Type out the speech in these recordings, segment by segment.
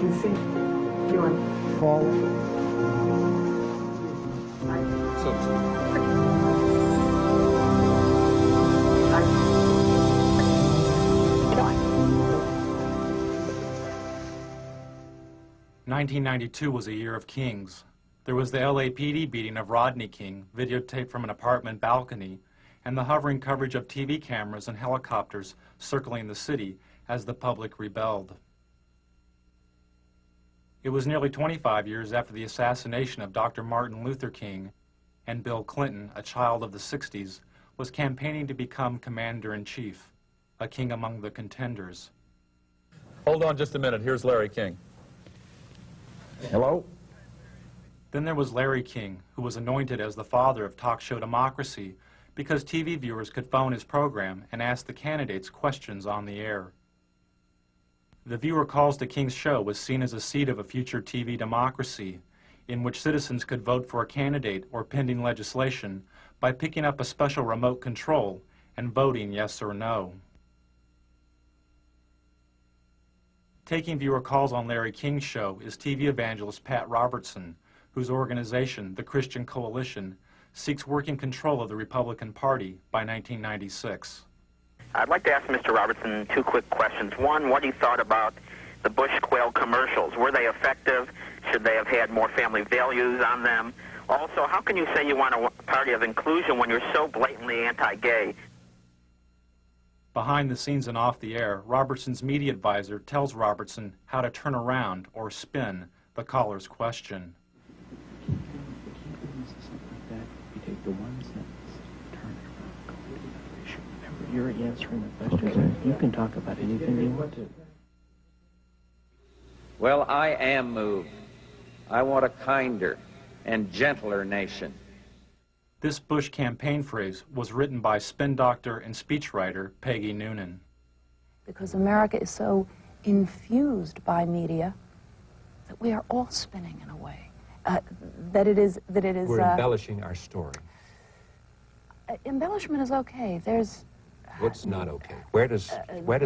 Deceit. False. So to speak. 1992 was a year of kings. There was the LAPD beating of Rodney King, videotaped from an apartment balcony, and the hovering coverage of TV cameras and helicopters circling the city as the public rebelled. It was nearly 25 years after the assassination of Dr. Martin Luther King, and Bill Clinton, a child of the 60s, was campaigning to become commander-in-chief, a king among the contenders. Hold on just a minute. Here's Larry King. Hello? Then there was Larry King, who was anointed as the father of talk show democracy because TV viewers could phone his program and ask the candidates questions on the air. The viewer calls to King's show was seen as a seed of a future TV democracy in which citizens could vote for a candidate or pending legislation by picking up a special remote control and voting yes or no. Taking viewer calls on Larry King's show is TV evangelist Pat Robertson, whose organization, the Christian Coalition, seeks working control of the Republican Party by 1996. I'd like to ask Mr. Robertson two quick questions. One, what he thought about the Bush Quail commercials. Were they effective? Should they have had more family values on them? Also, how can you say you want a party of inclusion when you're so blatantly anti-gay? Behind the scenes and off the air, Robertson's media advisor tells Robertson how to turn around or spin the caller's question. You take the one sentence, turn it around, go to another issue. Remember, you're answering the questions. Okay. You can talk about anything you want to. Well, I am moved. I want a kinder and gentler nation. This Bush campaign phrase was written by spin doctor and speechwriter Peggy Noonan. Because America is so infused by media that we are all spinning in a way. We're embellishing our story. Embellishment is okay. There's... What's not okay? Where does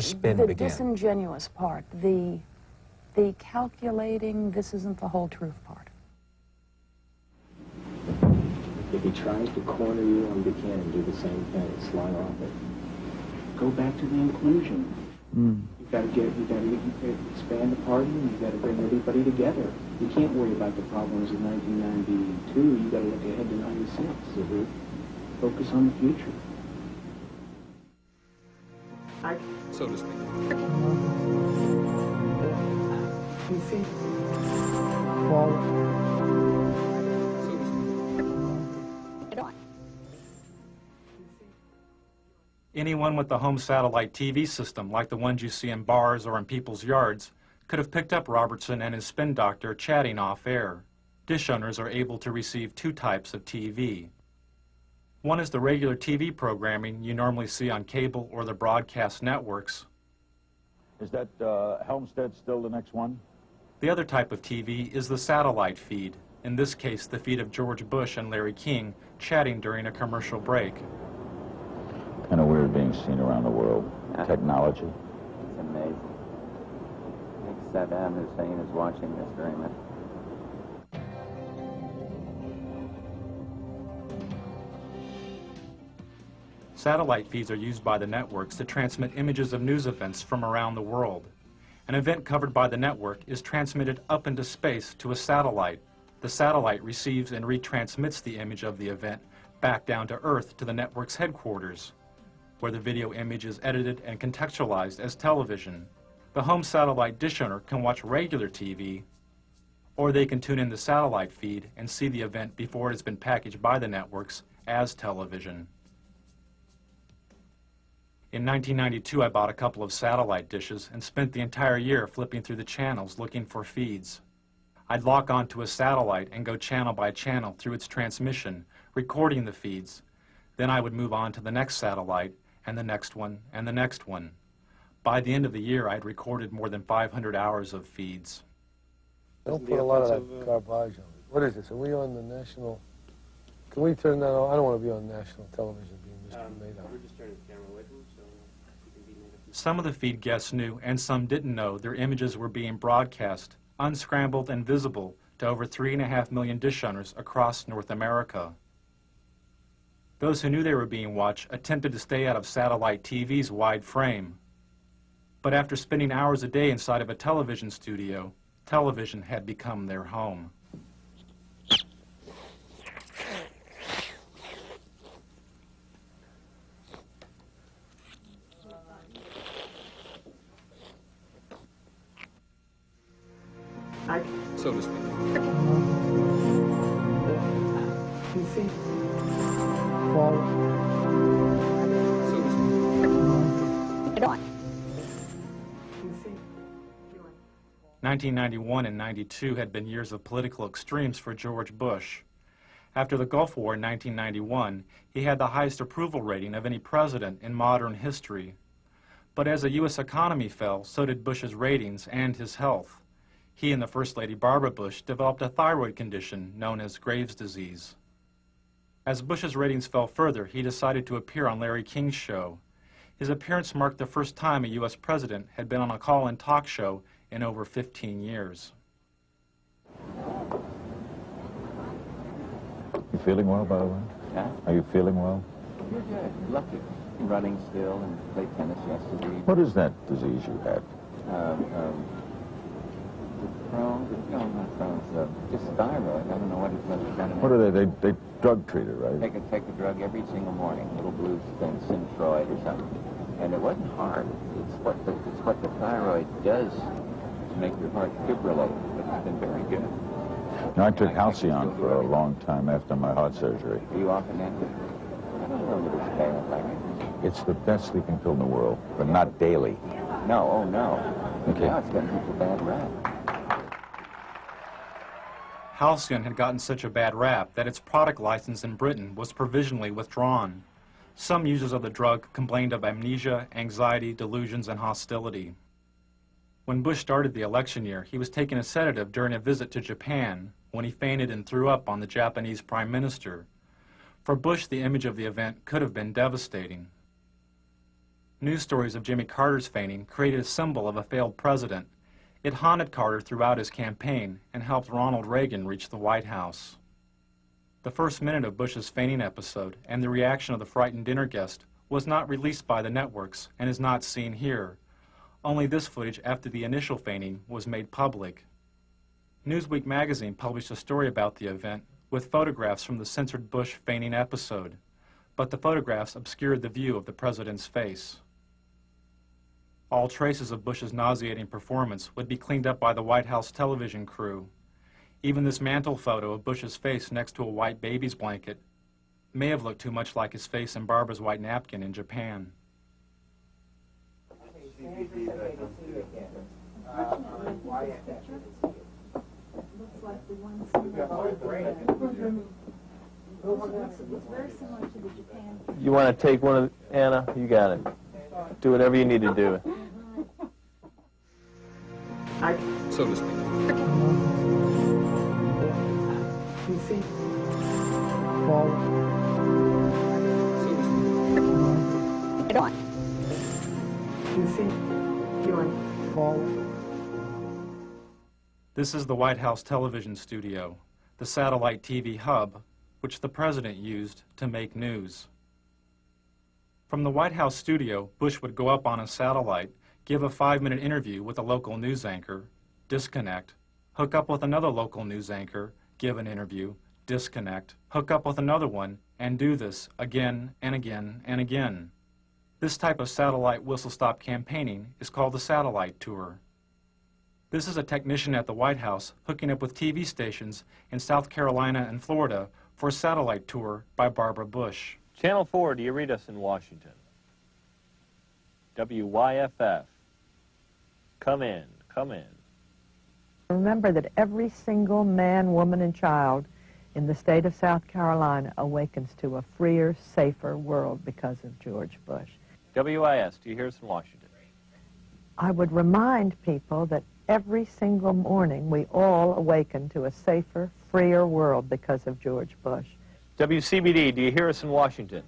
spin the begin? The disingenuous part, the calculating, this isn't the whole truth part. If he tries to corner you on Buchanan, do the same thing, slide off it. Go back to the inclusion. You gotta expand the party, and you gotta bring everybody together. You can't worry about the problems of 1992. You gotta look ahead to 96. Focus on the future. So to speak. Deceit. False. Anyone with a home satellite TV system, like the ones you see in bars or in people's yards, could have picked up Robertson and his spin doctor chatting off air. Dish owners are able to receive two types of TV. One is the regular TV programming you normally see on cable or the broadcast networks. Is that Helmstead still the next one? The other type of TV is the satellite feed, in this case the feed of George Bush and Larry King chatting during a commercial break. Kind of weird being seen around the world. Technology. It's amazing. I think Saddam Hussein is watching this very much. Satellite feeds are used by the networks to transmit images of news events from around the world. An event covered by the network is transmitted up into space to a satellite. The satellite receives and retransmits the image of the event back down to Earth to the network's headquarters, where the video image is edited and contextualized as television. The home satellite dish owner can watch regular TV, or they can tune in the satellite feed and see the event before it has been packaged by the networks as television. In 1992, I bought a couple of satellite dishes and spent the entire year flipping through the channels looking for feeds. I'd lock onto a satellite and go channel by channel through its transmission, recording the feeds. Then I would move on to the next satellite, and the next one, and the next one. By the end of the year, I'd recorded more than 500 hours of feeds. Don't put a lot of that garbage on it. What is this? Are we on the national... Can we turn that on? I don't want to be on national television being discriminated on. We're just turning the camera away from him, so you can be made up. Some of the feed guests knew and some didn't know their images were being broadcast, unscrambled and visible, to over 3.5 million dish owners across North America. Those who knew they were being watched attempted to stay out of satellite TV's wide frame. But after spending hours a day inside of a television studio, television had become their home. So to speak. Deceit. False. So to speak. Deceit. 1991 and 92 had been years of political extremes for George Bush. After the Gulf War in 1991, he had the highest approval rating of any president in modern history. But as the U.S. economy fell, so did Bush's ratings and his health. He and the First Lady Barbara Bush developed a thyroid condition known as Graves' disease. As Bush's ratings fell further, he decided to appear on Larry King's show. His appearance marked the first time a U.S. president had been on a call-in talk show in over 15 years. You feeling well, by the way? Huh? Are you feeling well? You're good. Lucky. Running still and played tennis yesterday. What is that disease you had? Crohn's, no, not Crohn's, just thyroid. I don't know what it's done. What are they? They drug treat it, right? Take a drug every single morning, little blue thing, Synthroid or something. And it wasn't hard. It's what the thyroid does to make your heart fibrillate. It's been very good. I took Halcyon for a long time after my heart surgery. Are you often at it? I don't know that it's bad like it. It's the best sleeping pill in the world, but not daily. No, oh no. Okay. Now it's getting such a bad rap. Halcyon had gotten such a bad rap that its product license in Britain was provisionally withdrawn. Some users of the drug complained of amnesia, anxiety, delusions, and hostility. When Bush started the election year, he was taking a sedative during a visit to Japan when he fainted and threw up on the Japanese Prime Minister. For Bush, the image of the event could have been devastating. News stories of Jimmy Carter's fainting created a symbol of a failed president. It haunted Carter throughout his campaign and helped Ronald Reagan reach the White House. The first minute of Bush's fainting episode and the reaction of the frightened dinner guest was not released by the networks and is not seen here. Only this footage after the initial fainting was made public. Newsweek magazine published a story about the event with photographs from the censored Bush fainting episode, but the photographs obscured the view of the president's face. All traces of Bush's nauseating performance would be cleaned up by the White House television crew. Even this mantle photo of Bush's face next to a white baby's blanket may have looked too much like his face in Barbara's white napkin in Japan. You want to take one of Anna? You got it. Do whatever you need to do. So to speak. Deceit. False. So to speak. Deceit. False. This is the White House television studio, the satellite TV hub, which the president used to make news. From the White House studio, Bush would go up on a satellite, give a 5-minute interview with a local news anchor, disconnect, hook up with another local news anchor, give an interview, disconnect, hook up with another one, and do this again and again and again. This type of satellite whistle-stop campaigning is called the satellite tour. This is a technician at the White House hooking up with TV stations in South Carolina and Florida for a satellite tour by Barbara Bush. Channel 4, do you read us in Washington? WYFF. Come in, come in. Remember that every single man, woman, and child in the state of South Carolina awakens to a freer, safer world because of George Bush. WIS, do you hear us in Washington? I would remind people that every single morning we all awaken to a safer, freer world because of George Bush. WCBD, do you hear us in Washington?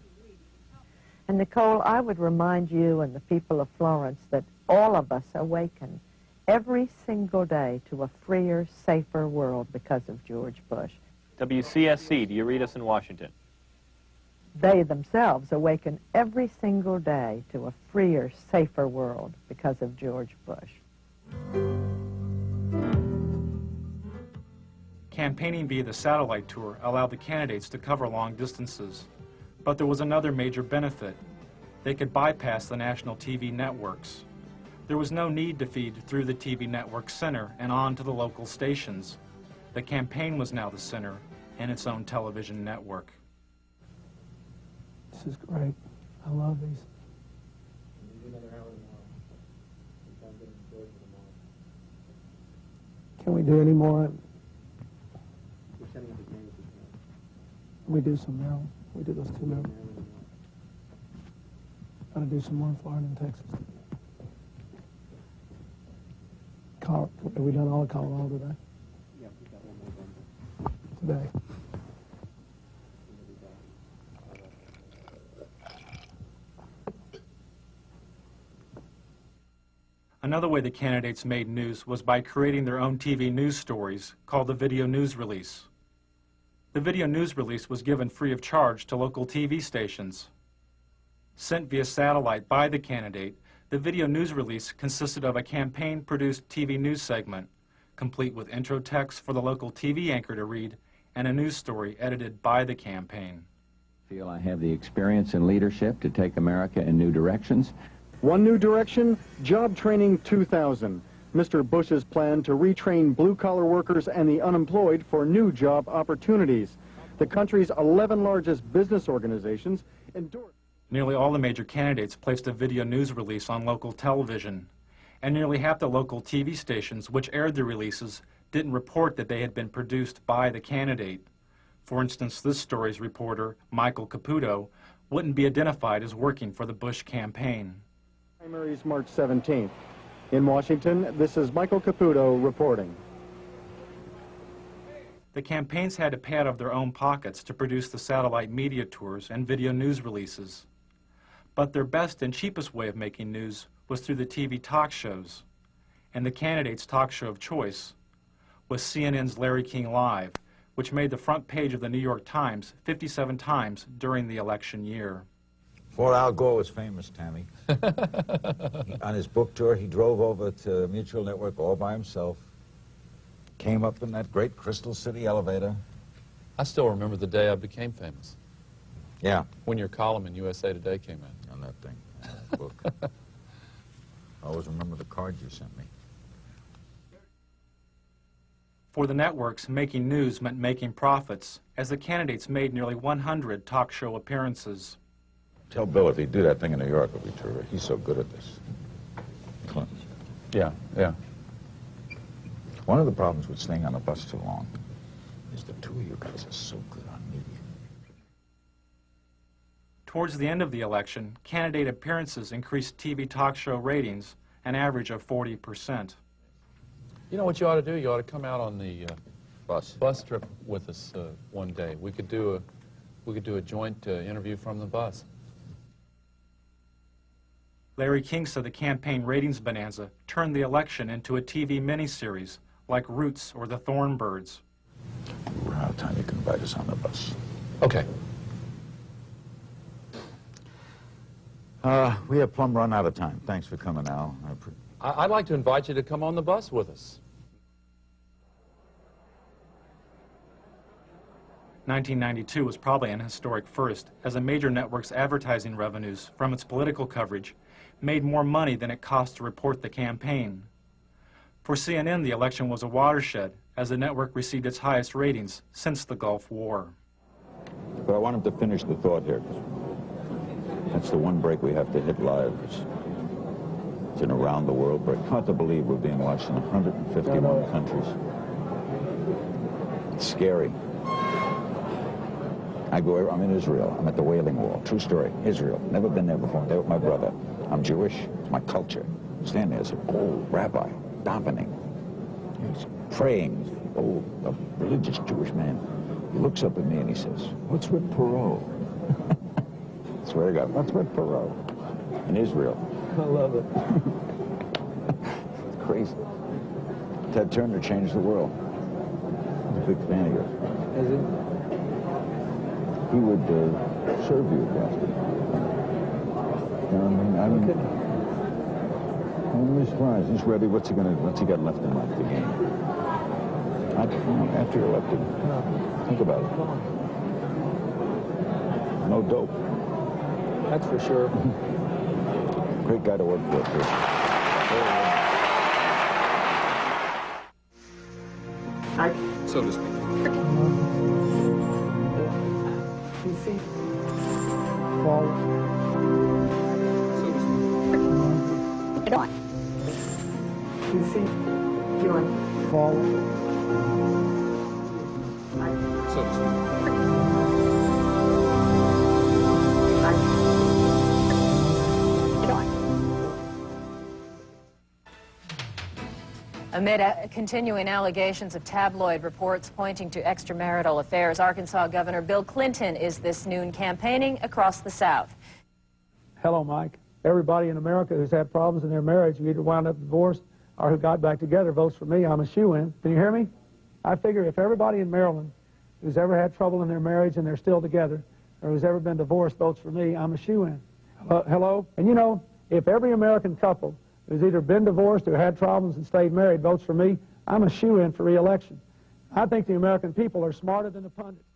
And Nicole, I would remind you and the people of Florence that all of us awaken every single day to a freer, safer world because of George Bush. WCSC, do you read us in Washington? They themselves awaken every single day to a freer, safer world because of George Bush. Campaigning via the satellite tour allowed the candidates to cover long distances. But there was another major benefit. They could bypass the national TV networks. There was no need to feed through the TV network center and on to the local stations. The campaign was now the center and its own television network. This is great. I love these. Can we do any more? We do some now. We do those two now. Got to do some more in Florida and Texas. Have we done all of Colorado today? Yeah, we got one more Today. Another way the candidates made news was by creating their own TV news stories called the video news release. The video news release was given free of charge to local TV stations. Sent via satellite by the candidate, the video news release consisted of a campaign-produced TV news segment, complete with intro text for the local TV anchor to read, and a news story edited by the campaign. I feel I have the experience and leadership to take America in new directions. One new direction, Job Training 2000. Mr. Bush's plan to retrain blue-collar workers and the unemployed for new job opportunities. The country's 11 largest business organizations endorsed. Nearly all the major candidates placed a video news release on local television, and nearly half the local TV stations which aired the releases didn't report that they had been produced by the candidate. For instance, this story's reporter, Michael Caputo, wouldn't be identified as working for the Bush campaign. Primaries March 17th. In Washington, this is Michael Caputo reporting. The campaigns had to pay out of their own pockets to produce the satellite media tours and video news releases. But their best and cheapest way of making news was through the TV talk shows. And the candidate's talk show of choice was CNN's Larry King Live, which made the front page of the New York Times 57 times during the election year. Before Al Gore was famous, Tammy, on his book tour, he drove over to Mutual Network all by himself, came up in that great Crystal City elevator. I still remember the day I became famous. Yeah. When your column in USA Today came out. On that thing, on that book. I always remember the card you sent me. For the networks, making news meant making profits, as the candidates made nearly 100 talk show appearances. Tell Bill if he'd do that thing in New York, it would be terrific. He's so good at this. Clinton. Yeah, yeah. One of the problems with staying on the bus too long is the two of you guys are so good on media. Towards the end of the election, candidate appearances increased TV talk show ratings an average of 40%. You know what you ought to do? You ought to come out on the bus trip with us one day. We could do a joint interview from the bus. Larry King said the campaign ratings bonanza turned the election into a TV miniseries like Roots or The Thornbirds. We're out of time. You can invite us on the bus. Okay. We have plumb run out of time. Thanks for coming, Al. I'd like to invite you to come on the bus with us. 1992 was probably an historic first, as a major network's advertising revenues from its political coverage made more money than it cost to report the campaign. For CNN, the election was a watershed, as the network received its highest ratings since the Gulf War. But I want him to finish the thought here. That's the one break we have to hit live. It's an around-the-world break. Hard to believe we're being watched in 151 countries. It's scary. I'm in Israel. I'm at the Wailing Wall. True story. Israel. Never been there before. There with my brother. I'm Jewish. It's my culture. Stand there as an old rabbi, davening. He's praying. Old, a religious Jewish man. He looks up at me and he says, "What's with parole?" Swear to God. What's with Perot in Israel? I love it. It's crazy. Ted Turner changed the world. I'm a big fan of yours. Is it? He would serve you, bastard. You know what I mean? I'm really surprised. He's ready. What's he got left in life to gain? After you're elected, think about it. No dope. That's for sure. Great guy to work for, too. So to speak. Deceit. False. So to speak. Deceit. False. So to speak. Amid continuing allegations of tabloid reports pointing to extramarital affairs, Arkansas Governor Bill Clinton is this noon campaigning across the South. Hello, Mike. Everybody in America who's had problems in their marriage, who either wound up divorced or who got back together, votes for me. I'm a shoo-in. Can you hear me? I figure if everybody in Maryland who's ever had trouble in their marriage and they're still together, or who's ever been divorced, votes for me, I'm a shoo-in. Hello? And you know, if every American couple who's either been divorced or had problems and stayed married votes for me, I'm a shoo-in for re-election. I think the American people are smarter than the pundits.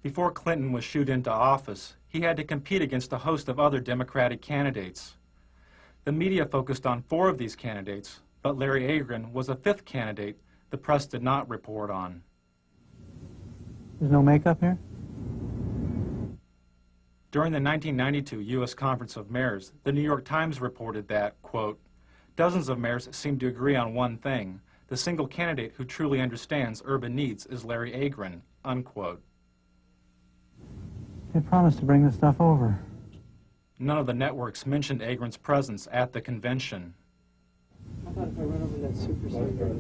Before Clinton was shooed into office, he had to compete against a host of other Democratic candidates. The media focused on 4 of these candidates, but Larry Agron was a 5th candidate the press did not report on. There's no makeup here? During the 1992 U.S. Conference of Mayors, the New York Times reported that, quote, dozens of mayors seem to agree on one thing. The single candidate who truly understands urban needs is Larry Agron, unquote. They promised to bring this stuff over. None of the networks mentioned Agron's presence at the convention. How about if I run over that Super Saver?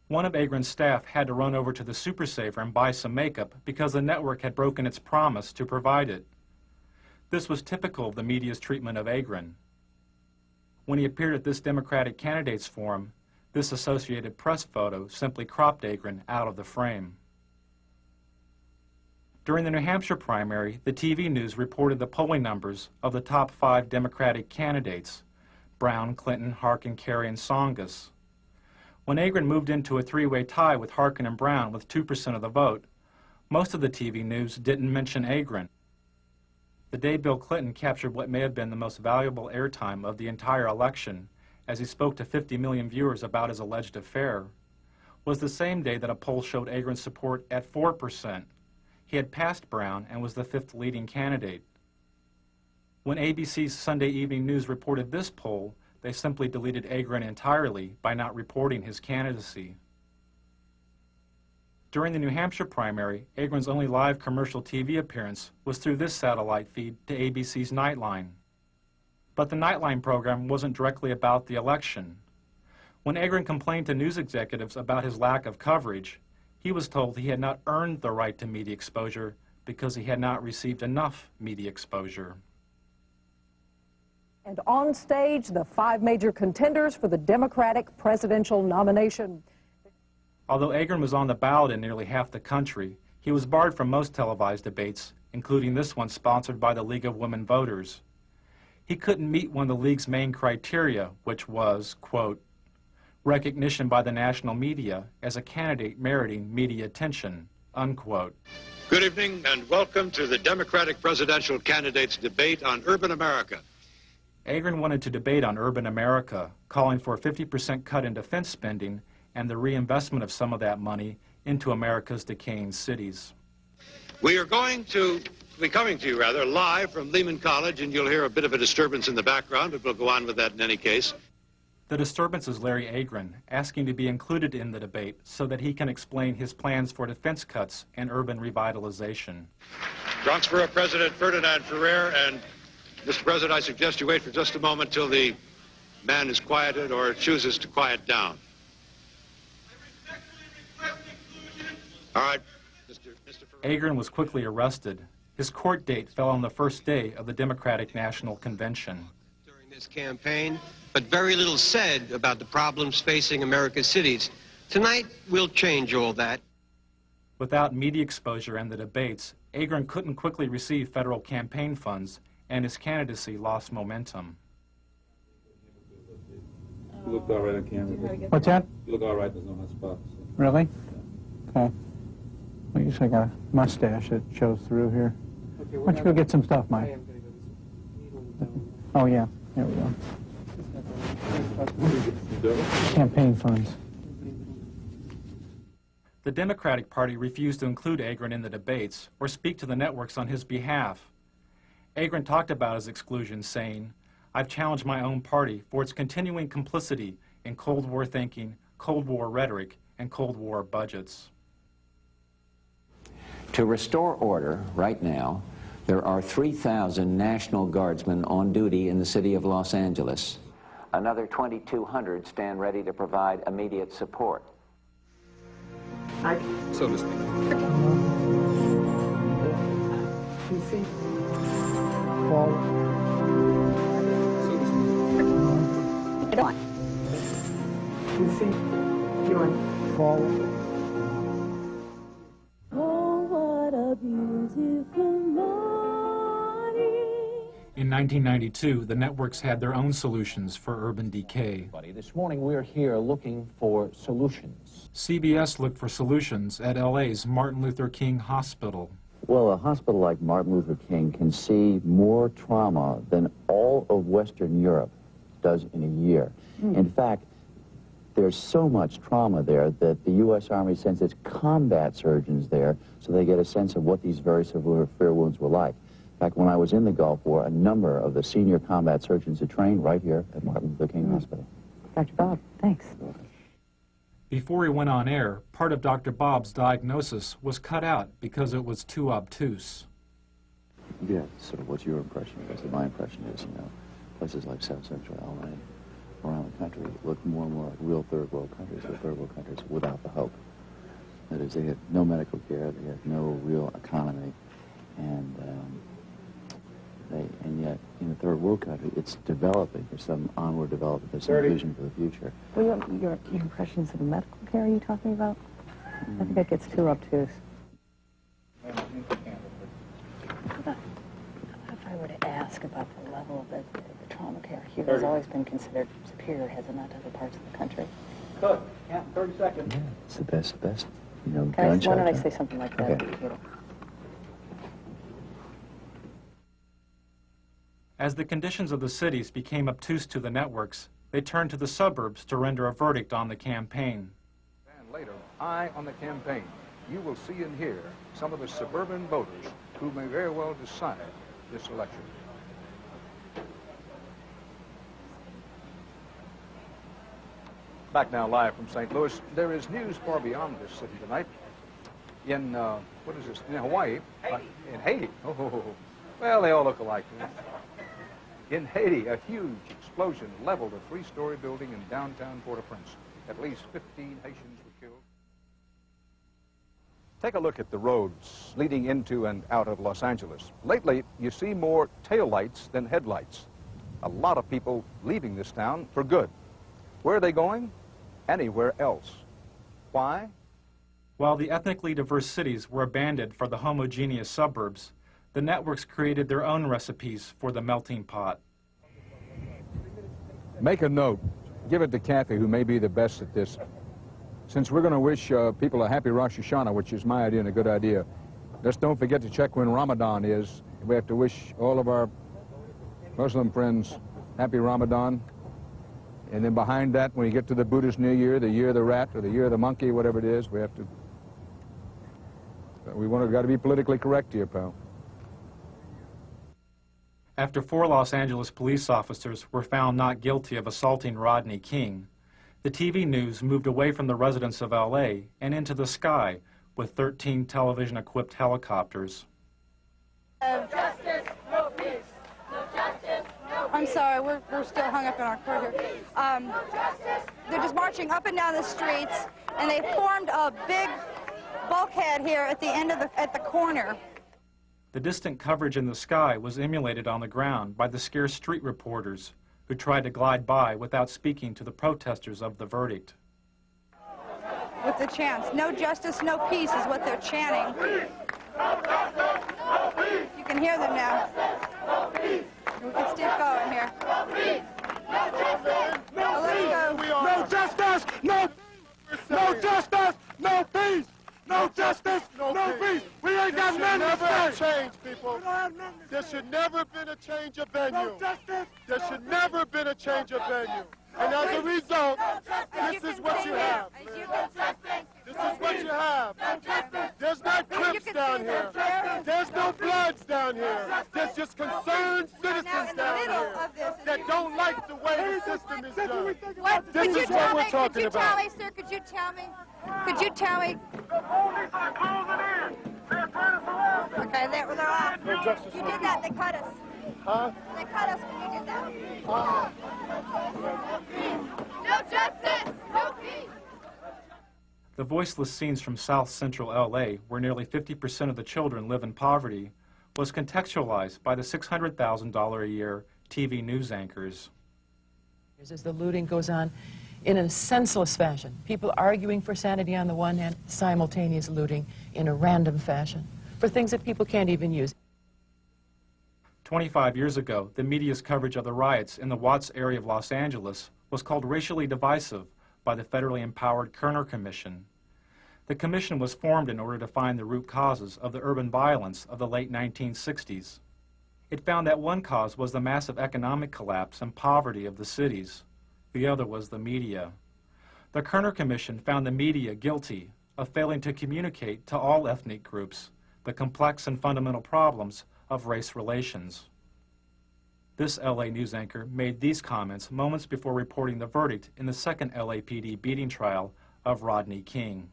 One of Agron's staff had to run over to the Super Saver and buy some makeup because the network had broken its promise to provide it. This was typical of the media's treatment of Agron. When he appeared at this Democratic candidates forum, this Associated Press photo simply cropped Agron out of the frame. During the New Hampshire primary, the TV news reported the polling numbers of the top 5 Democratic candidates: Brown, Clinton, Harkin, Kerry, and Tsongas. When Agron moved into a 3-way tie with Harkin and Brown with 2% of the vote, most of the TV news didn't mention Agron. The day Bill Clinton captured what may have been the most valuable airtime of the entire election, as he spoke to 50 million viewers about his alleged affair, was the same day that a poll showed Agron's support at 4%. He had passed Brown and was the 5th leading candidate. When ABC's Sunday Evening News reported this poll, they simply deleted Agron entirely by not reporting his candidacy. During the New Hampshire primary, Agron's only live commercial TV appearance was through this satellite feed to ABC's Nightline. But the Nightline program wasn't directly about the election. When Agron complained to news executives about his lack of coverage, he was told he had not earned the right to media exposure because he had not received enough media exposure. And on stage, the 5 major contenders for the Democratic presidential nomination. Although Agron was on the ballot in nearly half the country, he was barred from most televised debates, including this one sponsored by the League of Women Voters. He couldn't meet one of the League's main criteria, which was, quote, recognition by the national media as a candidate meriting media attention, unquote. Good evening and welcome to the Democratic presidential candidates debate on urban America. Agron wanted to debate on urban America, calling for a 50% cut in defense spending and the reinvestment of some of that money into America's decaying cities. We are going to be coming to you, live from Lehman College, and you'll hear a bit of a disturbance in the background, but we'll go on with that in any case. The disturbance is Larry Agron asking to be included in the debate so that he can explain his plans for defense cuts and urban revitalization. Bronxborough President Ferdinand Ferrer, and Mr. President, I suggest you wait for just a moment till the man is quieted or chooses to quiet down. All right, Mr. Agron was quickly arrested. His court date fell on the first day of the Democratic National Convention. During this campaign, but very little said about the problems facing America's cities. Tonight, we'll change all that. Without media exposure and the debates, Agron couldn't quickly receive federal campaign funds, and his candidacy lost momentum. You look all right on camera. What's that? You look all right, there's no hot spots. Really? Okay. Well, you I got a mustache that shows through here. Okay, why don't you go get some stuff, Mike? Oh, yeah. There we go. Campaign funds. The Democratic Party refused to include Agron in the debates or speak to the networks on his behalf. Agron talked about his exclusion, saying, "I've challenged my own party for its continuing complicity in Cold War thinking, Cold War rhetoric, and Cold War budgets." To restore order right now, there are 3,000 National Guardsmen on duty in the city of Los Angeles. Another 2,200 stand ready to provide immediate support. So to speak. PC. Forward. So to speak. Get on. PC. Doing forward. Oh, what a beautiful morning. In 1992, the networks had their own solutions for urban decay. This morning we're here looking for solutions. CBS looked for solutions at LA's Martin Luther King Hospital. Well, a hospital like Martin Luther King can see more trauma than all of Western Europe does in a year. In fact, there's so much trauma there that the U.S. Army sends its combat surgeons there so they get a sense of what these very severe wounds were like. In fact, when I was in the Gulf War, a number of the senior combat surgeons had trained right here at Martin Luther King Hospital. Dr. Bob, thanks. Before he went on air, part of Dr. Bob's diagnosis was cut out because it was too obtuse. Yeah, sort of what's your impression? Because my impression is, you know, places like South Central LA, around the country, look more and more like real third world countries, or third world countries without the hope. That is, they had no medical care, they had no real economy, and yet in a third world country, it's developing. There's some onward development. There's some vision for the future. Well, your impressions of medical care are you talking about? I think that gets too obtuse. What if I were to ask about the level of the trauma care here has always been considered superior, has it not, to other parts of the country? Good. Yeah, 30 seconds. Yeah, it's the best, you know, Why gunshot. don't I say something like that? Okay. As the conditions of the cities became obtuse to the networks, they turned to the suburbs to render a verdict on the campaign. And later, eye on the campaign. You will see and hear some of the suburban voters who may very well decide this election. Back now live from St. Louis. There is news far beyond this city tonight. In, what is this, in Hawaii, in Haiti. Oh, well, they all look alike. In Haiti, a huge explosion leveled a 3-story building in downtown Port-au-Prince. At least 15 Haitians were killed. Take a look at the roads leading into and out of Los Angeles. Lately, you see more taillights than headlights. A lot of people leaving this town for good. Where are they going? Anywhere else. Why? While the ethnically diverse cities were abandoned for the homogeneous suburbs, the networks created their own recipes for the melting pot. Make a note. Give it to Kathy, who may be the best at this. Since we're going to wish people a happy Rosh Hashanah, which is my idea and a good idea, just don't forget to check when Ramadan is. We have to wish all of our Muslim friends happy Ramadan. And then behind that, when you get to the Buddhist New Year, the year of the rat or the year of the monkey, whatever it is, we have to... got to be politically correct here, pal. After 4 Los Angeles police officers were found not guilty of assaulting Rodney King, the TV news moved away from the residents of LA and into the sky with 13 television-equipped helicopters. No justice, no peace. No justice, no peace. I'm sorry, we're still hung up in our court here. They're just marching up and down the streets, and they formed a big bulkhead here at the end of at the corner. The distant coverage in the sky was emulated on the ground by the scarce street reporters who tried to glide by without speaking to the protesters of the verdict. With the chants, no justice, no peace is what they're chanting. You can hear them now. We can still going here. Well, let's go. No justice, no peace. No justice, no peace. No justice, no peace. We ain't got nothing to say. Never change, people. There should never been a change of venue. No justice. There should never been a change of venue. And as a result, this is what you have. This is what you have. There's not Crips down here. There's no Bloods down here. There's just concerned citizens down here that don't like the way the system is done. This is what we're talking about. Could you tell me, sir, could you tell me? Could you tell me? Okay, they're off. You did that, they cut us. Huh? They cut us when you did that. No justice, no peace. The voiceless scenes from South Central LA, where nearly 50% of the children live in poverty, was contextualized by the $600,000 a year TV news anchors. As the looting goes on in a senseless fashion, people arguing for sanity on the one hand, simultaneous looting in a random fashion for things that people can't even use. 25 years ago, the media's coverage of the riots in the Watts area of Los Angeles was called racially divisive by the federally empowered Kerner Commission. The commission was formed in order to find the root causes of the urban violence of the late 1960s. It found that one cause was the massive economic collapse and poverty of the cities. The other was the media. The Kerner Commission found the media guilty of failing to communicate to all ethnic groups the complex and fundamental problems of race relations. This LA news anchor made these comments moments before reporting the verdict in the second LAPD beating trial of Rodney King.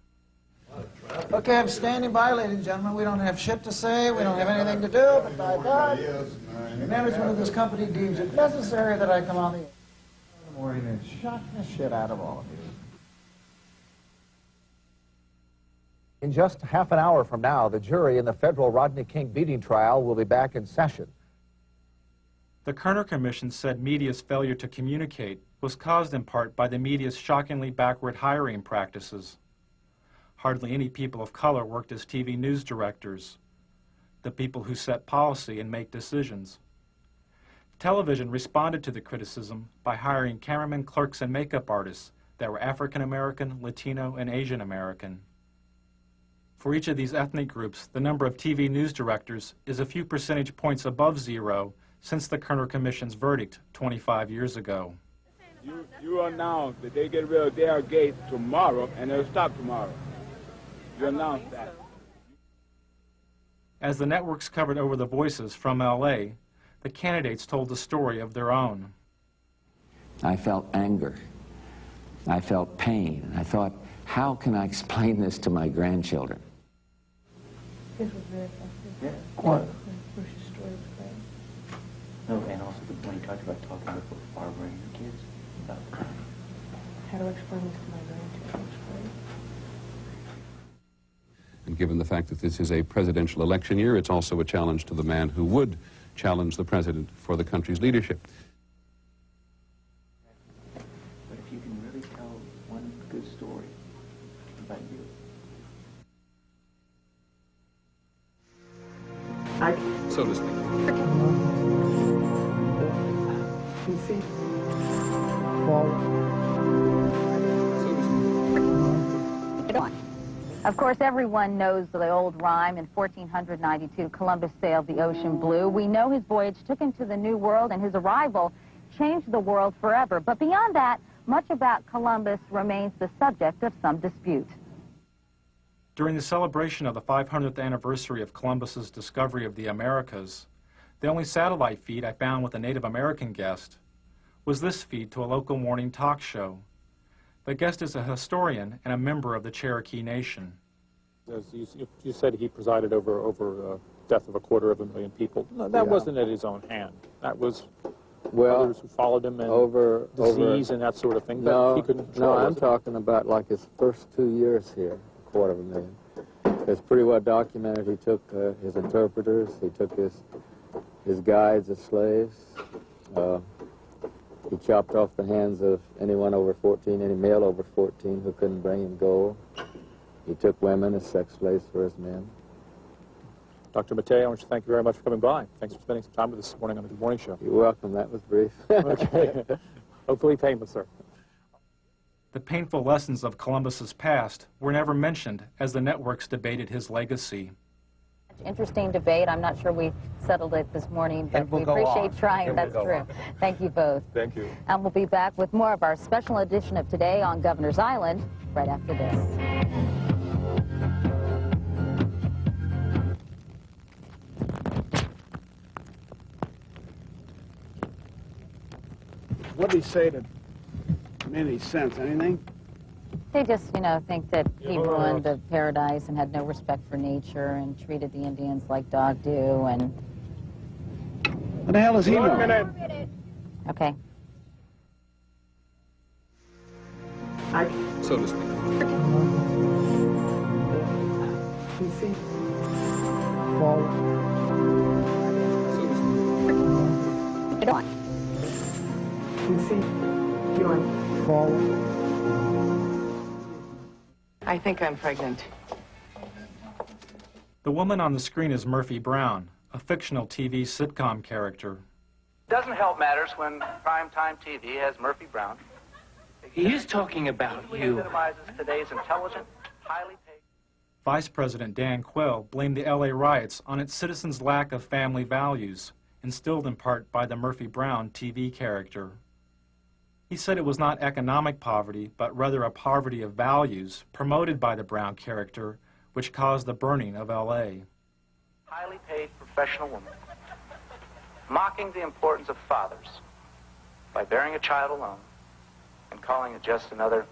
Okay, I'm standing by, ladies and gentlemen. We don't have shit to say. We don't have anything to do, but by God, the management of this company deems it necessary that I come on the air in the morning and shock the shit out of all of you. In just half an hour from now, the jury in the federal Rodney King beating trial will be back in session. The Kerner Commission said media's failure to communicate was caused in part by the media's shockingly backward hiring practices. Hardly any people of color worked as TV news directors, the people who set policy and make decisions. Television responded to the criticism by hiring cameramen, clerks, and makeup artists that were African American, Latino, and Asian American. For each of these ethnic groups, the number of TV news directors is a few percentage points above zero since the Kerner Commission's verdict 25 years ago. You announce that they get rid of their gate tomorrow and they'll stop tomorrow. You announce that. As the networks covered over the voices from LA, the candidates told the story of their own. I felt anger. I felt pain. I thought, how can I explain this to my grandchildren? His was very effective. Yeah. What? Bush's story was great. No, and also when he talked about talking with Barbara and your kids about How to explain this to my grandchildren was great. And given the fact that this is a presidential election year, it's also a challenge to the man who would challenge the president for the country's leadership. But if you can really tell one good story about you. So to speak. Of course, everyone knows the old rhyme. In 1492, Columbus sailed the ocean blue. We know his voyage took him to the New World, and his arrival changed the world forever. But beyond that, much about Columbus remains the subject of some dispute. During the celebration of the 500th anniversary of Columbus's discovery of the Americas, the only satellite feed I found with a Native American guest was this feed to a local morning talk show. The guest is a historian and a member of the Cherokee Nation. As you said he presided over death of 250,000 people. No, that wasn't at his own hand. That was others who followed him and disease and that sort of thing. But he couldn't control I'm talking about like his first 2 years here, 250,000. It's pretty well documented. He took his interpreters, he took his guides as slaves. He chopped off the hands of anyone over 14, any male over 14 who couldn't bring him gold. He took women as sex slaves for his men. Dr. Mattei, I want to thank you very much for coming by. Thanks for spending some time with us this morning on the Good Morning Show. You're welcome. That was brief. Okay. Hopefully painless, sir. The painful lessons of Columbus's past were never mentioned as the networks debated his legacy. Interesting debate. I'm not sure we settled it this morning, but we appreciate trying. That's true. Thank you both. Thank you. And we'll be back with more of our special edition of Today on Governor's Island right after this. What did he say that made any sense? Anything? They just, you know, think that he ruined the paradise and had no respect for nature and treated the Indians like dog do and... What the hell does he know? Okay. So to speak. I think I'm pregnant. The woman on the screen is Murphy Brown, a fictional TV sitcom character. Doesn't help matters when primetime TV has Murphy Brown. He is talking about you. Epitomizes today's intelligent, highly paid... Vice President Dan Quayle blamed the LA riots on its citizens' lack of family values, instilled in part by the Murphy Brown TV character. He said it was not economic poverty, but rather a poverty of values promoted by the Brown character, which caused the burning of LA. Highly paid professional woman, mocking the importance of fathers by bearing a child alone and calling it just another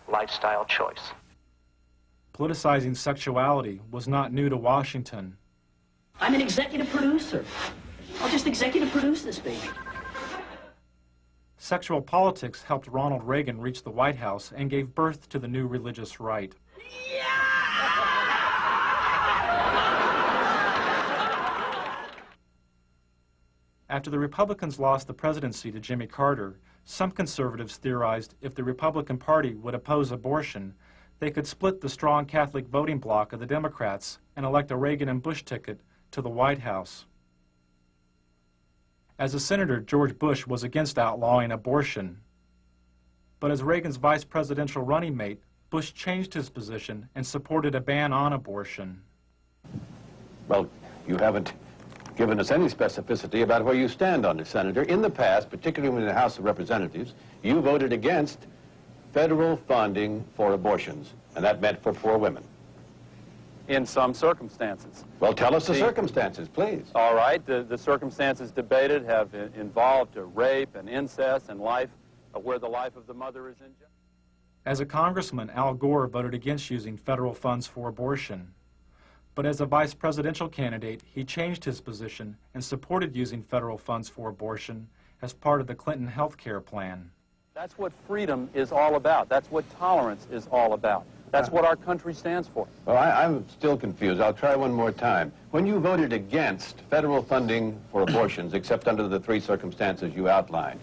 lifestyle choice. Politicizing sexuality was not new to Washington. I'm an executive producer. I'll just executive produce this baby. Sexual politics helped Ronald Reagan reach the White House and gave birth to the new religious right. After the Republicans lost the presidency to Jimmy Carter, some conservatives theorized if the Republican Party would oppose abortion, they could split the strong Catholic voting bloc of the Democrats and elect a Reagan and Bush ticket to the White House. As a senator, George Bush was against outlawing abortion. But as Reagan's vice presidential running mate, Bush changed his position and supported a ban on abortion. Well, you haven't given us any specificity about where you stand on this, Senator. In the past, particularly in the House of Representatives, you voted against federal funding for abortions, and that meant for poor women. In some circumstances. Well, tell us the circumstances, please. All right. The circumstances debated have involved rape and incest and life, where the life of the mother is in jeopardy. As a congressman, Al Gore voted against using federal funds for abortion. But as a vice presidential candidate, he changed his position and supported using federal funds for abortion as part of the Clinton health care plan. That's what freedom is all about. That's what tolerance is all about. That's what our country stands for. Well, I'm still confused. I'll try one more time. When you voted against federal funding for abortions, except under the three circumstances you outlined,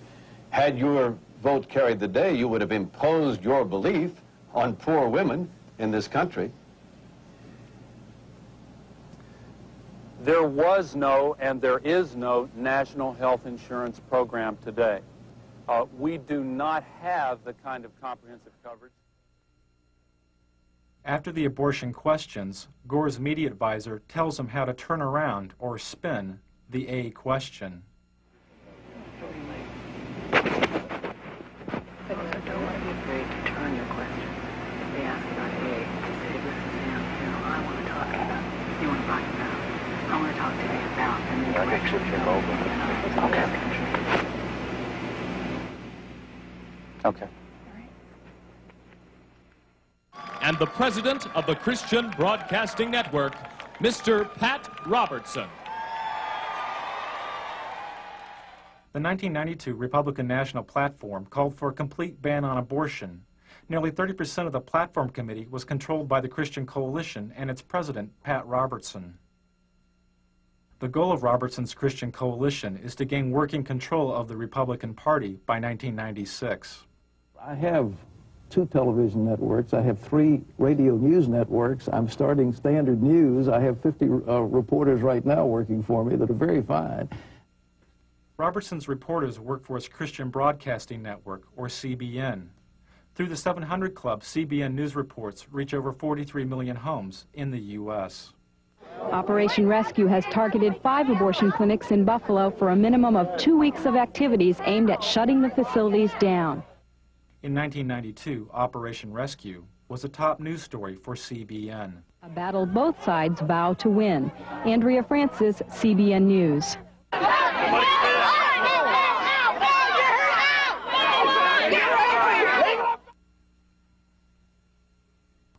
had your vote carried the day, you would have imposed your belief on poor women in this country. There was no and there is no national health insurance program today. We do not have the kind of comprehensive coverage. After the abortion questions, Gore's media advisor tells him how to turn around or spin the A question. Okay. And the president of the Christian Broadcasting Network, Mr. Pat Robertson. The 1992 Republican National Platform called for a complete ban on abortion, Nearly 30% of the platform committee was controlled by the Christian Coalition and its president, Pat Robertson. The goal of Robertson's Christian Coalition is to gain working control of the Republican Party by 1996. I have 2 television networks. I have 3 radio news networks. I'm starting Standard News. I have 50 reporters right now working for me that are very fine. Robertson's reporters work for his Christian Broadcasting Network, or CBN. Through the 700 Club, CBN News reports reach over 43 million homes in the U.S. Operation Rescue has targeted 5 abortion clinics in Buffalo for a minimum of 2 weeks of activities aimed at shutting the facilities down. In 1992, Operation Rescue was a top news story for CBN. A battle both sides vow to win. Andrea Francis, CBN News.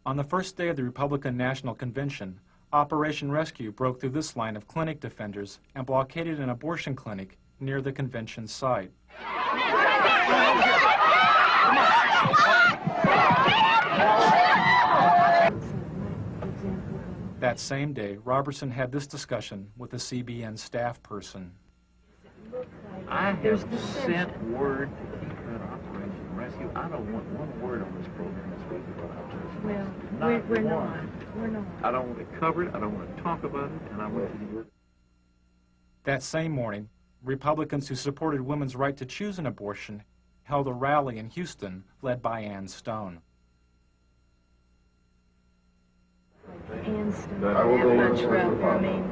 On the first day of the Republican National Convention, Operation Rescue broke through this line of clinic defenders and blockaded an abortion clinic near the convention site. That same day, Robertson had this discussion with a CBN staff person. I have sent word to keep that Operation Rescue. I don't want one word on this program this week about Operation Rescue. Well, we're not. We're not. I don't want to cover it. I don't want to talk about it. And I want you to do it. That same morning, Republicans who supported women's right to choose an abortion held a rally in Houston led by Ann Stone. Ann Stone, that much rally. I mean,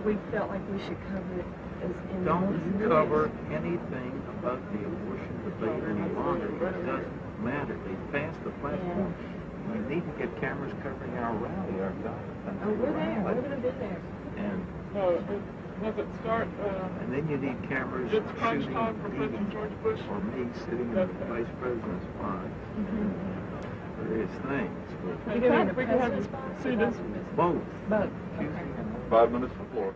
we felt like we should cover it as in Don't cover anything about the abortion debate any longer. It doesn't matter. They passed the platform. We need to get cameras covering our rally, our God. Oh, we're there. We're going to be there. And Does it start? and then you need cameras It's crunch shooting time for President George Bush. or me sitting in the vice president's spot. Various things. You can We can have see this. Both. Both. 5 minutes before.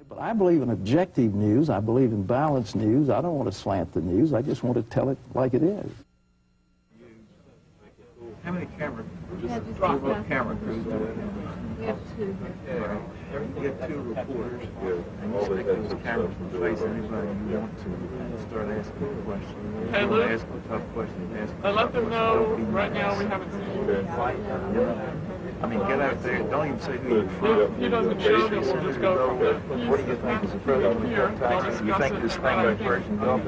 But I believe in objective news. I believe in balanced news. I don't want to slant the news. I just want to tell it like it is. How many camera crews do We have 2 here. You get 2 reporters, and you stick those cameras in the face of anybody you want to, and start asking a question. Hey, You Lou. want to ask a tough question, ask a Let tough them question. know Don't be right now nice. we haven't seen I mean, get out there. Don't even say who you're from. He doesn't show them. We'll just go from there. What do you think is the president of Texas? You think this thing is there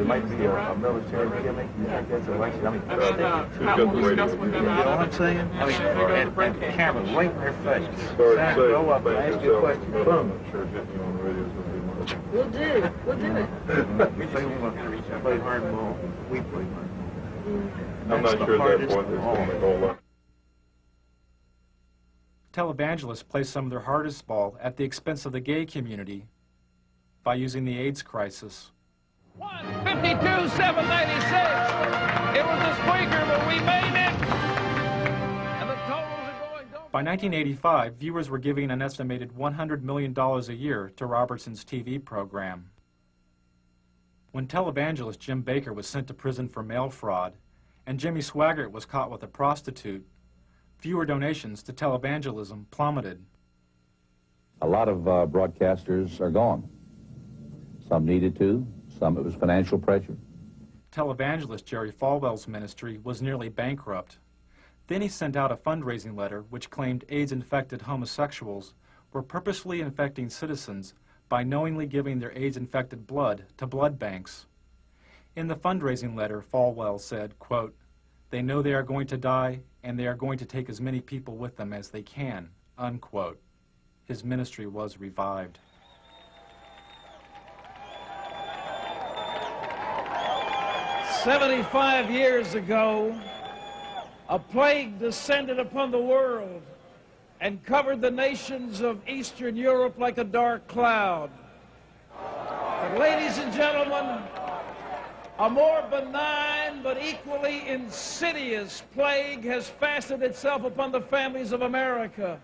might be a military gimmick? You think that's election? I mean, And then Pat will discuss with them you know what I'm saying? I mean, and the camera right in their face. Senator, go up and ask you a question. Boom. We'll do. We'll do it. If they want to play hardball, we play hardball. I'm not sure at that point there's going to make a whole lot. Televangelists play some of their hardest ball at the expense of the gay community by using the AIDS crisis. 52-796. It was a squeaker, but we made it. And the totals are going. By 1985, viewers were giving an estimated $100 million a year to Robertson's TV program. When televangelist Jim Bakker was sent to prison for mail fraud, and Jimmy Swaggart was caught with a prostitute, viewer donations to televangelism plummeted. A lot of broadcasters are gone. Some needed to, some it was financial pressure. Televangelist Jerry Falwell's ministry was nearly bankrupt. Then he sent out a fundraising letter which claimed AIDS-infected homosexuals were purposefully infecting citizens by knowingly giving their AIDS-infected blood to blood banks. In the fundraising letter, Falwell said, quote, "They know they are going to die, and they are going to take as many people with them as they can," unquote. His ministry was revived. "75 years ago, a plague descended upon the world and covered the nations of Eastern Europe like a dark cloud. But ladies and gentlemen, a more benign but equally insidious plague has fastened itself upon the families of America.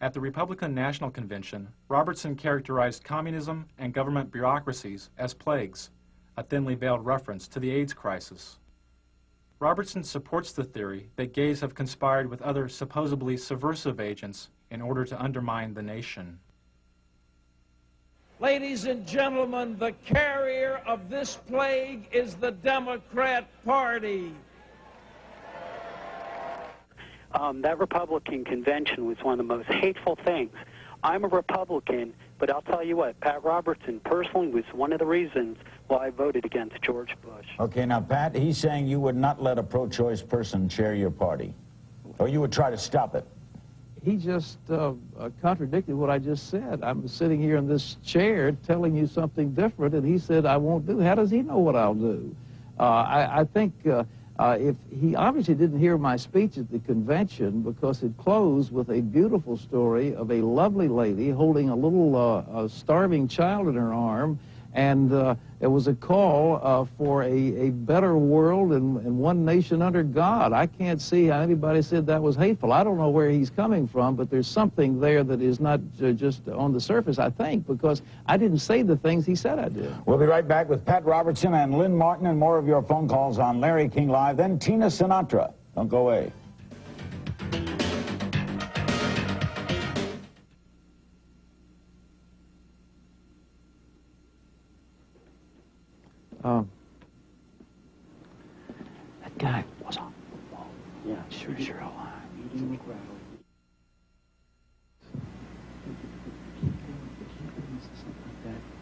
At the Republican National Convention, Robertson characterized communism and government bureaucracies as plagues, a thinly veiled reference to the AIDS crisis. Robertson supports the theory that gays have conspired with other supposedly subversive agents in order to undermine the nation. Ladies and gentlemen, the carrier of this plague is the Democrat Party. That Republican convention was one of the most hateful things. I'm a Republican, but I'll tell you what, Pat Robertson personally was one of the reasons why I voted against George Bush. Okay, now, Pat, he's saying you would not let a pro-choice person chair your party, or you would try to stop it. He just contradicted what I just said. I'm sitting here in this chair telling you something different, and he said I won't do. How does he know what I'll do? I think if he obviously didn't hear my speech at the convention, because it closed with a beautiful story of a lovely lady holding a little starving child in her arm, and it was a call for a better world and one nation under God. I can't see how anybody said that was hateful. I don't know where he's coming from, but there's something there that is not just on the surface, I think, because I didn't say the things he said I did. We'll be right back with Pat Robertson and Lynn Martin and more of your phone calls on Larry King Live, then Tina Sinatra. Don't go away. That guy was on. Yeah, sure alive. Eating the gravel.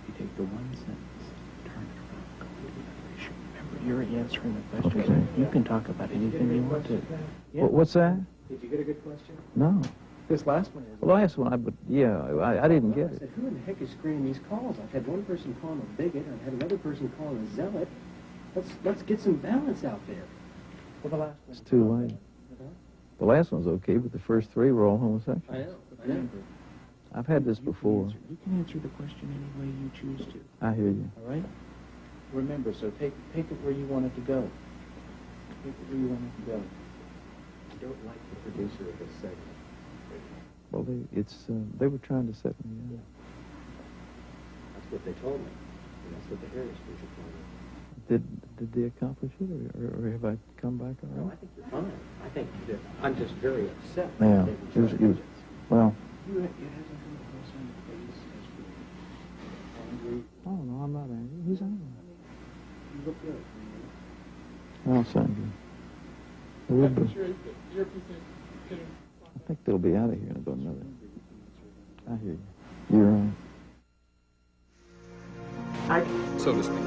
You take the one sentence, turn it around, completely other issue. Remember, you're answering the questions. Okay. You can talk about anything you want to. Yeah. What's that? Did you get a good question? No. This last one is. The last one, I didn't get I it. said, who in the heck is screening these calls? I've had one person call him a bigot. I've had another person call him a zealot. Let's get some balance out there. Well, the last one. It's too late. The last one's okay, but the first three were all homosexual. I know. I've had this before. You can answer the question any way you choose to. I hear you. All right? Remember, so take it where you want it to go. Take it where you want it to go. I don't like the producer of this segment. Well, they were trying to set me up. That's what they told me. And that's what the Harris people told me. Did they accomplish it, or have I come back all right? No, I think you're fine. I think that I'm just very upset. Yeah, well. You hasn't come across on your face as being angry. Oh, no, I'm not angry. Who's angry? You look good. I'll send you. It will be. I think they'll be out of here in about another. I hear you. You're right. So to speak.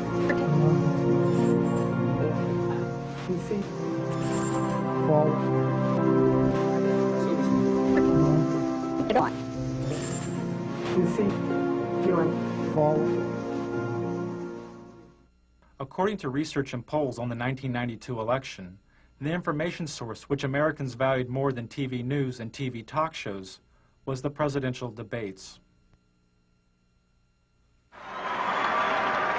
You see? Get on. You see? Feeling forward. According to research and polls on the 1992 election, the information source which Americans valued more than TV news and TV talk shows was the presidential debates.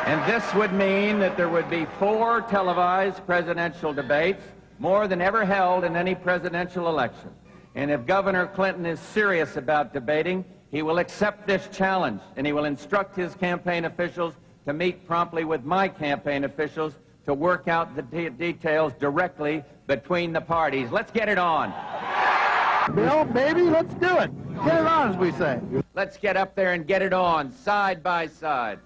And this would mean that there would be 4 televised presidential debates, more than ever held in any presidential election. And if Governor Clinton is serious about debating, he will accept this challenge, and he will instruct his campaign officials to meet promptly with my campaign officials to work out the details directly between the parties. Let's get it on. Bill, baby, let's do it. Get it on, as we say. Let's get up there and get it on, side by side.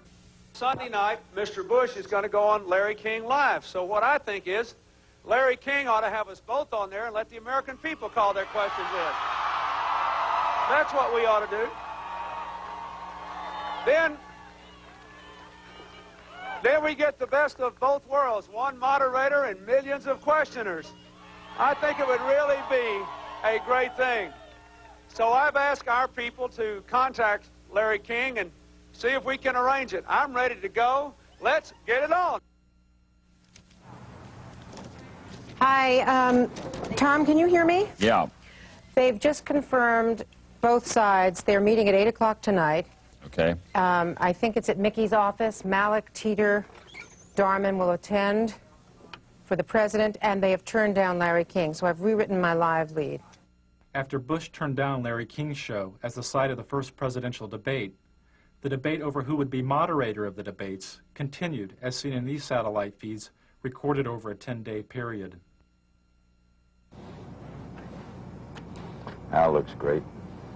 Sunday night, Mr. Bush is going to go on Larry King Live. So what I think is, Larry King ought to have us both on there and let the American people call their questions in. That's what we ought to do. Then we get the best of both worlds, one moderator and millions of questioners. I think it would really be a great thing. So I've asked our people to contact Larry King and see if we can arrange it. I'm ready to go. Let's get it on. Hi, Tom, can you hear me? Yeah. They've just confirmed both sides. They're meeting at 8 o'clock tonight. Okay. I think it's at Mickey's office. Malik, Teeter, Darman will attend for the president, and they have turned down Larry King, so I've rewritten my live lead. After Bush turned down Larry King's show as the site of the first presidential debate, the debate over who would be moderator of the debates continued, as seen in these satellite feeds recorded over a 10-day period. Al looks great.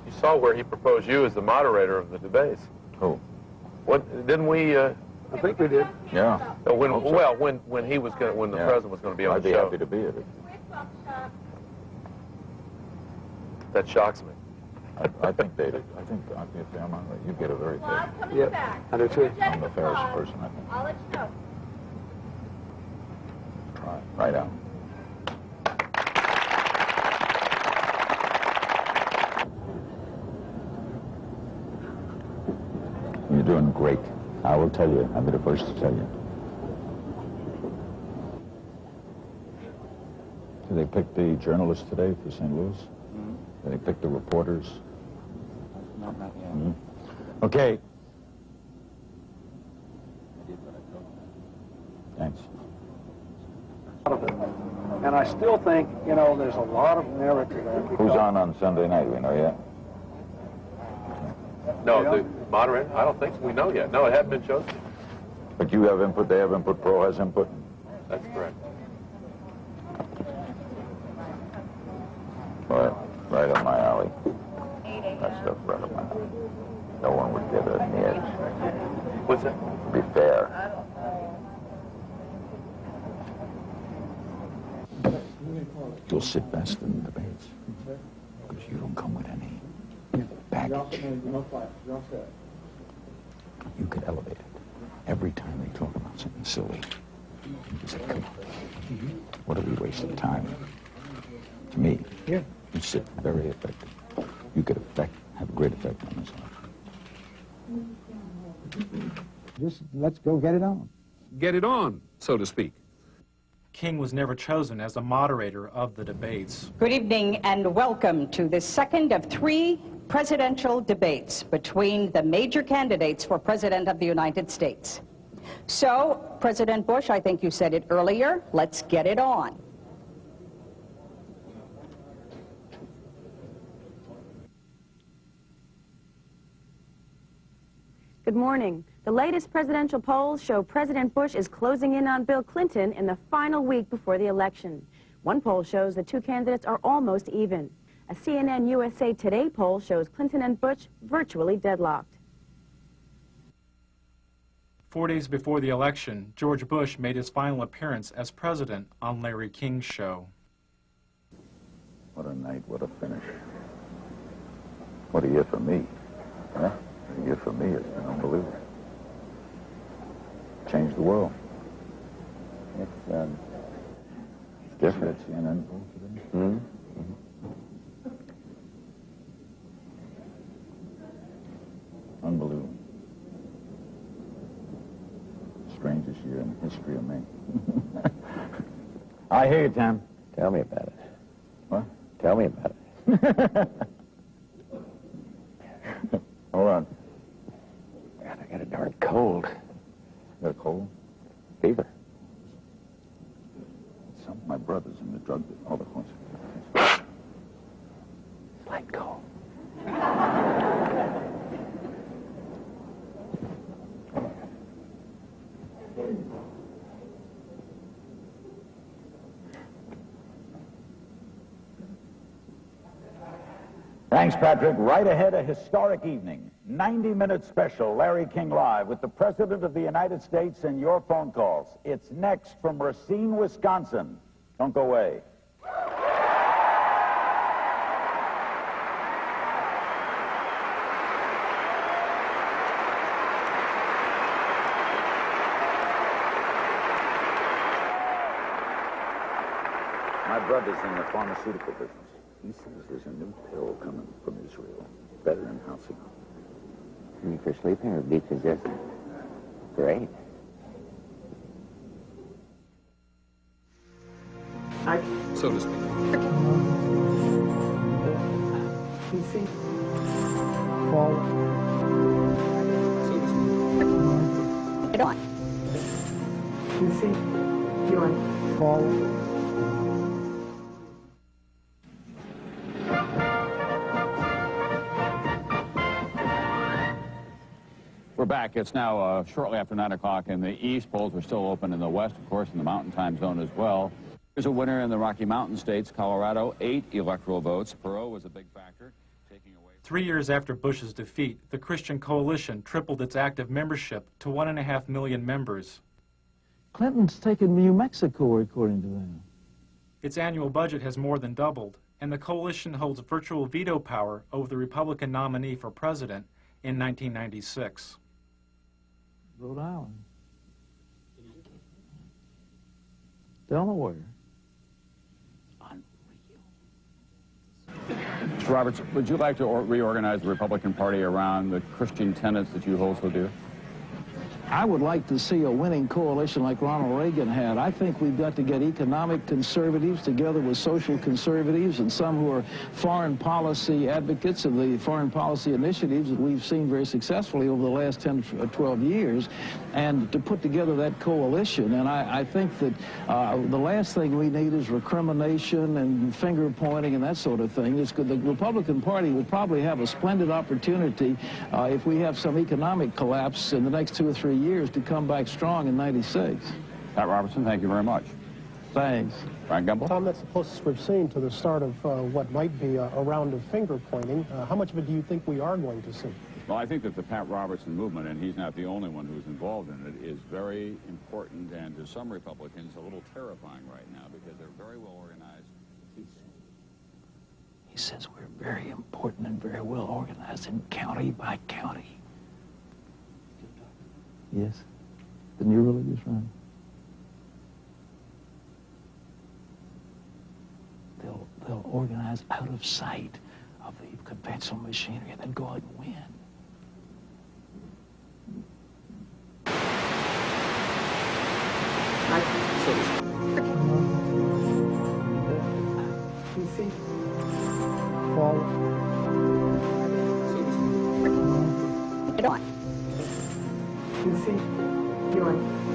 You saw where he proposed you as the moderator of the debates. Who? What didn't we? I think we did. Yeah. When Hope so. well, when he was going, when the president was going to be on I'd the be show. happy to be at it. That shocks me. I think they'd. I think I'd be a fair moderator. You get a very fair. Yep. I do too. I'm the fairest person, I think. I'll let you know. Try. Right out. You're doing great. I will tell you. I'll be the first to tell you. Did they pick the journalists today for St. Louis? Did they pick the reporters? Not yet. Okay. Thanks. And I still think, you know, there's a lot of merit to that. Who's on Sunday night? We know yet? No, the moderator. I don't think so. We know yet. No, it hadn't been chosen. But you have input, they have input, Pro has input. That's correct. Right up my alley. That stuff right up my alley. No one would get it in the edge. What's that? Be fair. You'll sit best in the debates because you don't come with any baggage. You could elevate it. Every time they talk about something silly, you say, come on. What are we wasting time? To me, you sit very effective. You could have a great effect on this election. Just let's go get it on. Get it on, so to speak. King was never chosen as the moderator of the debates. Good evening and welcome to the second of 3 presidential debates between the major candidates for President of the United States. So, President Bush, I think you said it earlier, let's get it on. Good morning. The latest presidential polls show President Bush is closing in on Bill Clinton in the final week before the election. One poll shows the 2 candidates are almost even. A CNN USA Today poll shows Clinton and Bush virtually deadlocked. 4 days before the election, George Bush made his final appearance as president on Larry King's show. What a night, what a finish. What a year for me. Huh? A year for me, it's been unbelievable. Changed the world. It's different. CNN poll today? Unbelievable. Strangest year in the history of me. I hear you, Tim. Tell me about it. What? Tell me about it. Hold on. God, I got a darn cold. Got a cold? Fever. Some of my brothers in the drug business. All the points. Light cold. Thanks, Patrick. Right ahead, a historic evening. 90-minute special, Larry King Live, with the President of the United States and your phone calls. It's next from Racine, Wisconsin. Don't go away. My brother's in the pharmaceutical business. He says there's a new pill coming from Israel, better than housing. Me for sleeping or decongestant? Great. So to speak. PC. Forward. So to speak. Get on. PC. Join. Forward. We're back. It's now shortly after 9 o'clock in the east. Polls are still open in the west, of course, in the mountain time zone as well. There's a winner in the Rocky Mountain states, Colorado, 8 electoral votes. Perot was a big factor, taking away... 3 years after Bush's defeat, the Christian Coalition tripled its active membership to 1.5 million members. Clinton's taken New Mexico, according to them. Its annual budget has more than doubled, and the coalition holds virtual veto power over the Republican nominee for president in 1996. Rhode Island. Delaware. Mr. Roberts, would you like to reorganize the Republican Party around the Christian tenets that you hold so dear? I would like to see a winning coalition like Ronald Reagan had. I think we've got to get economic conservatives together with social conservatives and some who are foreign policy advocates of the foreign policy initiatives that we've seen very successfully over the last 10 or 12 years, and to put together that coalition. And I think that the last thing we need is recrimination and finger pointing and that sort of thing. It's good. The Republican Party would probably have a splendid opportunity if we have some economic collapse in the next 2 or 3 years to come back strong in '96. Pat Robertson, thank you very much. Thanks. Frank Gumble? Tom, that's the closest we've seen to the start of what might be a round of finger pointing. How much of it do you think we are going to see? Well, I think that the Pat Robertson movement, and he's not the only one who's involved in it, is very important and to some Republicans a little terrifying right now because they're very well organized. He says we're very important and very well organized in county by county. Yes, the new religious right. They'll organize out of sight of the conventional machinery and then go out and win. PC. Forward. PC.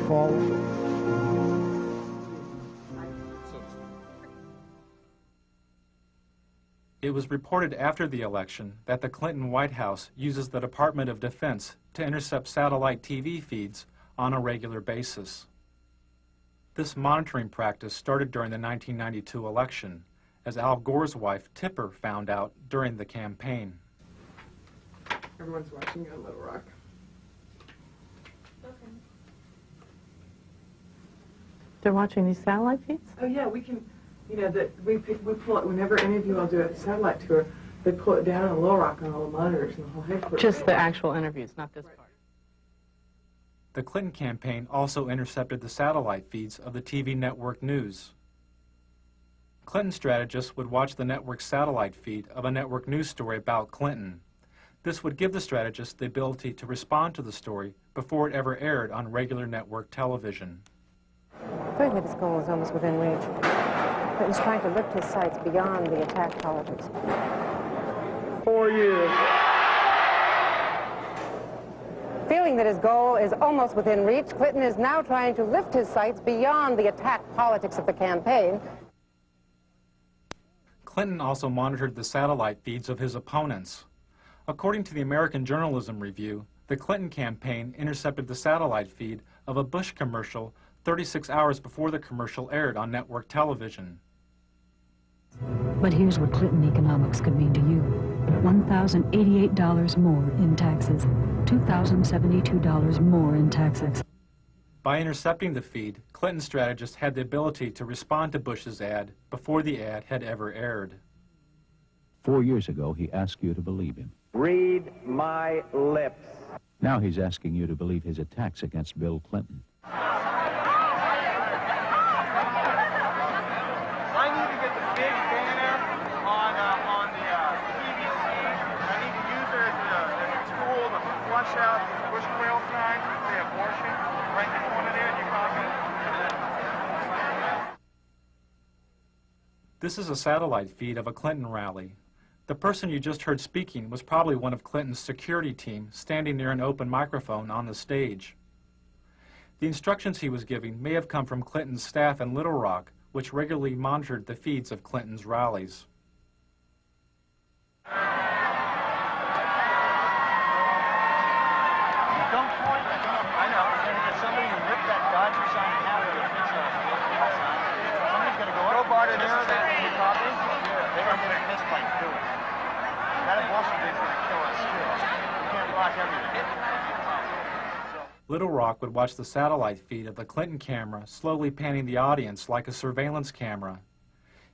Forward. It was reported after the election that the Clinton White House uses the Department of Defense to intercept satellite TV feeds on a regular basis. This monitoring practice started during the 1992 election, as Al Gore's wife, Tipper, found out during the campaign. Everyone's watching you on Little Rock. They're watching these satellite feeds? Oh yeah, we can, you know, that we pull it whenever any of you all do a satellite tour, they pull it down on Little Rock on all the monitors and the whole headquarters. Just the actual interviews, not this part. The Clinton campaign also intercepted the satellite feeds of the TV network news. Clinton strategists would watch the network's satellite feed of a network news story about Clinton. This would give the strategist the ability to respond to the story before it ever aired on regular network television. I think that his goal is almost within reach. Clinton's trying to lift his sights beyond the attack politics. 4 years. Feeling that his goal is almost within reach, Clinton is now trying to lift his sights beyond the attack politics of the campaign. Clinton also monitored the satellite feeds of his opponents. According to the American Journalism Review, the Clinton campaign intercepted the satellite feed of a Bush commercial 36 hours before the commercial aired on network television. But here's what Clinton economics could mean to you. $1,088 more in taxes. $2,072 more in taxes. By intercepting the feed, Clinton strategists had the ability to respond to Bush's ad before the ad had ever aired. 4 years ago, he asked you to believe him. Read my lips. Now he's asking you to believe his attacks against Bill Clinton. I need to get the big banner on the PVC. I need to use it as a tool to flush out the Bush quail signs that say abortion right in the corner there in your copy. This is a satellite feed of a Clinton rally. The person you just heard speaking was probably one of Clinton's security team standing near an open microphone on the stage. The instructions he was giving may have come from Clinton's staff in Little Rock, which regularly monitored the feeds of Clinton's rallies. Don't point. I know. There's somebody who ripped that Dodger sign out of the pizza. Somebody's going to go They're there, that copy? Yeah. They're going to get in this place, too. That Washington's going to kill us, too. We can't block everything. Little Rock would watch the satellite feed of the Clinton camera slowly panning the audience like a surveillance camera.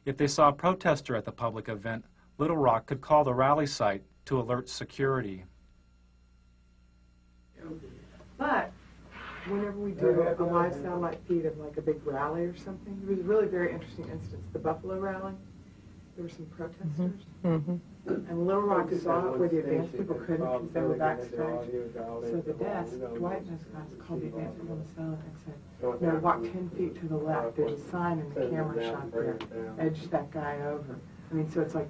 If they saw a protester at the public event, Little Rock could call the rally site to alert security. But whenever we do a live satellite feed of like a big rally or something, it was a really very interesting instance. The Buffalo rally, there were some protesters. And Little Rock saw it where the advanced people couldn't because they were backstage. So the desk, Dwight and those guys called the advanced people on the cell and said, no, walk 10 feet to the left. There's a sign in the camera shot there. Edge that guy over. I mean, so it's like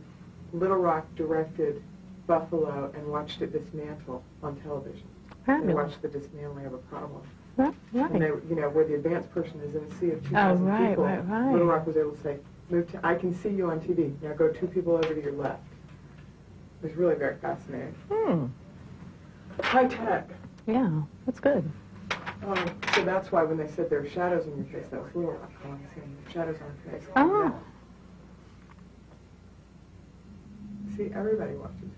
Little Rock directed Buffalo and watched it dismantle on television. They watched the dismantling of a problem. Right. And they, you know, where the advanced person is in a sea of 2,000 people, Little Rock was able to say, move to, I can see you on TV. Now go 2 people over to your left. It was really very fascinating. High tech. Yeah, that's good. So that's why when they said there are shadows in your face, that was Little Rock calling, saying shadows on your face. Oh. See, everybody watches.